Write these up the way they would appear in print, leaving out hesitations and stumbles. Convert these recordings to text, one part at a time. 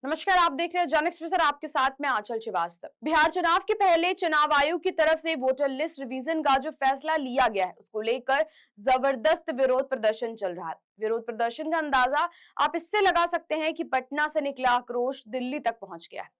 नमस्कार, आप देख रहे हैं जन एक्सप्रेस और आपके साथ में आंचल श्रीवास्तव। बिहार चुनाव के पहले चुनाव आयोग की तरफ से वोटर लिस्ट रिवीजन का जो फैसला लिया गया है, उसको लेकर जबरदस्त विरोध प्रदर्शन चल रहा है। विरोध प्रदर्शन का अंदाजा आप इससे लगा सकते हैं कि पटना से निकला आक्रोश दिल्ली तक पहुंच गया है।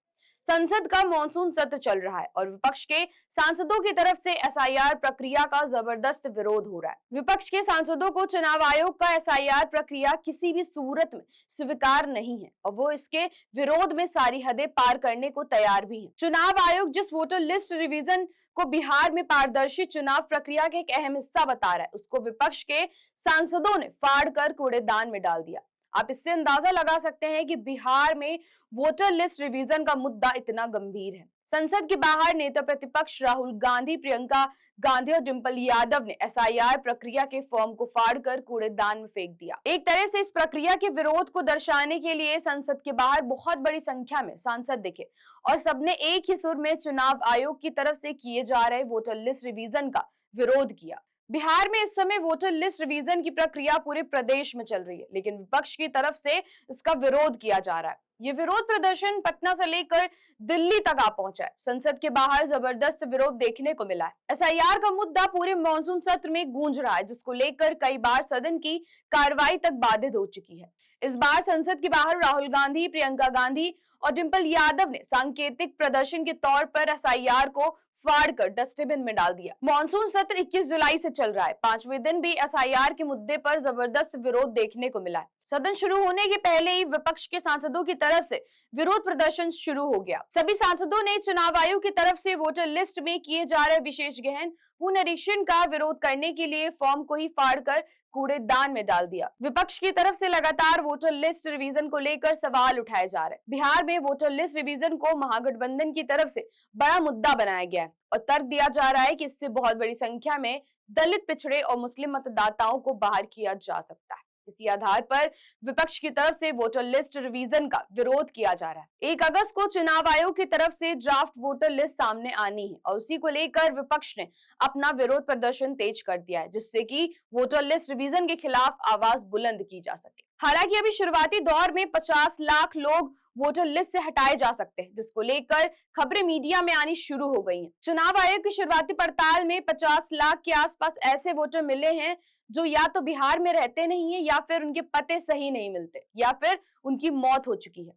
संसद का मॉनसून सत्र चल रहा है और विपक्ष के सांसदों की तरफ से एसआईआर प्रक्रिया का जबरदस्त विरोध हो रहा है। विपक्ष के सांसदों को चुनाव आयोग का एसआईआर प्रक्रिया किसी भी सूरत में स्वीकार नहीं है और वो इसके विरोध में सारी हदें पार करने को तैयार भी है। चुनाव आयोग जिस वोटर लिस्ट रिवीजन को बिहार में पारदर्शी चुनाव प्रक्रिया का एक अहम हिस्सा बता रहा है, उसको विपक्ष के सांसदों ने फाड़ कर कूड़ेदान में डाल दिया। आप इससे अंदाजा लगा सकते हैं कि बिहार में वोटर लिस्ट रिवीजन का मुद्दा इतना गंभीर है। संसद के बाहर नेता प्रतिपक्ष राहुल गांधी, प्रियंका गांधी और डिंपल यादव ने एसआईआर प्रक्रिया के फॉर्म को फाड़कर कूड़ेदान में फेंक दिया। एक तरह से इस प्रक्रिया के विरोध को दर्शाने के लिए संसद के बाहर बहुत बड़ी संख्या में सांसद दिखे और सबने एक ही सुर में चुनाव आयोग की तरफ से किए जा रहे वोटर लिस्ट रिवीजन का विरोध किया। बिहार में इस समय वोटर लिस्ट रिवीजन की प्रक्रिया पूरे प्रदेश में चल रही है, लेकिन विपक्ष की तरफ से इसका विरोध किया जा रहा है। ये विरोध प्रदर्शन पटना से लेकर दिल्ली तक आ पहुंचा है। संसद के बाहर जबरदस्त विरोध देखने को मिला है। एसआईआर का मुद्दा पूरे मॉनसून सत्र में गूंज रहा है, जिसको लेकर कई बार सदन की कार्रवाई तक बाधित हो चुकी है। इस बार संसद के बाहर राहुल गांधी, प्रियंका गांधी और डिंपल यादव ने सांकेतिक प्रदर्शन के तौर पर एसआईआर को फाड़कर डस्टबिन में डाल दिया। मॉनसून सत्र 21 जुलाई से चल रहा है। 5वें दिन भी एसआईआर के मुद्दे पर जबरदस्त विरोध देखने को मिला है। सदन शुरू होने के पहले ही विपक्ष के सांसदों की तरफ से विरोध प्रदर्शन शुरू हो गया। सभी सांसदों ने चुनाव आयोग की तरफ से वोटर लिस्ट में किए जा रहे विशेष गहन पुनरीक्षण का विरोध करने के लिए फॉर्म को ही फाड़कर कूड़ेदान में डाल दिया। विपक्ष की तरफ से लगातार वोटर लिस्ट रिवीजन को लेकर सवाल उठाए जा रहे हैं। बिहार में वोटर लिस्ट रिवीजन को महागठबंधन की तरफ से बड़ा मुद्दा बनाया गया है और तर्क दिया जा रहा है कि इससे बहुत बड़ी संख्या में दलित, पिछड़े और मुस्लिम मतदाताओं को बाहर किया जा सकता है। इसी आधार पर विपक्ष की तरफ से वोटर लिस्ट रिवीजन का विरोध किया जा रहा है। 1 अगस्त को चुनाव आयोग की तरफ से ड्राफ्ट वोटर लिस्ट सामने आनी है और उसी को लेकर विपक्ष ने अपना विरोध प्रदर्शन तेज कर दिया है, जिससे कि वोटर लिस्ट रिवीजन के खिलाफ आवाज बुलंद की जा सके। हालांकि अभी शुरुआती दौर में 50 लाख लोग वोटर लिस्ट से हटाए जा सकते हैं, जिसको लेकर खबरें मीडिया में आनी शुरू हो गई हैं। चुनाव आयोग की शुरुआती पड़ताल में 50 लाख के आसपास ऐसे वोटर मिले हैं जो या तो बिहार में रहते नहीं है, या फिर उनके पते सही नहीं मिलते, या फिर उनकी मौत हो चुकी है।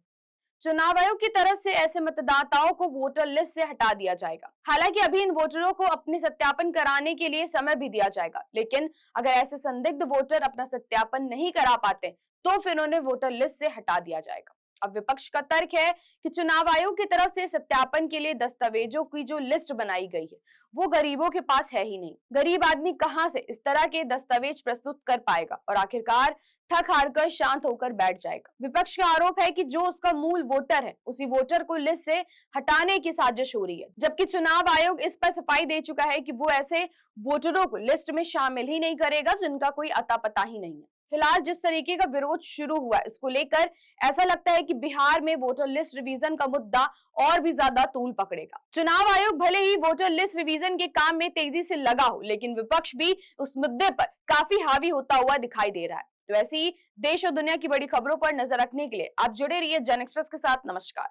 चुनाव आयोग की तरफ से ऐसे मतदाताओं को वोटर लिस्ट से हटा दिया जाएगा। हालांकि अभी इन वोटरों को अपने सत्यापन कराने के लिए समय भी दिया जाएगा, लेकिन अगर ऐसे संदिग्ध वोटर अपना सत्यापन नहीं करा पाते तो फिर उन्हें वोटर लिस्ट से हटा दिया जाएगा। अब विपक्ष का तर्क है कि चुनाव आयोग की तरफ से सत्यापन के लिए दस्तावेजों की जो लिस्ट बनाई गई है वो गरीबों के पास है ही नहीं। गरीब आदमी कहां से इस तरह के दस्तावेज प्रस्तुत कर पाएगा और आखिरकार थक हार कर शांत होकर बैठ जाएगा। विपक्ष का आरोप है कि जो उसका मूल वोटर है, उसी वोटर को लिस्ट से हटाने की साजिश हो रही है, जबकि चुनाव आयोग इस पर सफाई दे चुका है कि वो ऐसे वोटरों को लिस्ट में शामिल ही नहीं करेगा जिनका कोई अता पता ही नहीं है। फिलहाल जिस तरीके का विरोध शुरू हुआ है, इसको लेकर ऐसा लगता है कि बिहार में वोटर लिस्ट रिवीजन का मुद्दा और भी ज्यादा तूल पकड़ेगा। चुनाव आयोग भले ही वोटर लिस्ट रिवीजन के काम में तेजी से लगा हो, लेकिन विपक्ष भी उस मुद्दे पर काफी हावी होता हुआ दिखाई दे रहा है। तो ऐसी ही देश और दुनिया की बड़ी खबरों पर नजर रखने के लिए आप जुड़े रहिए जन एक्सप्रेस के साथ। नमस्कार।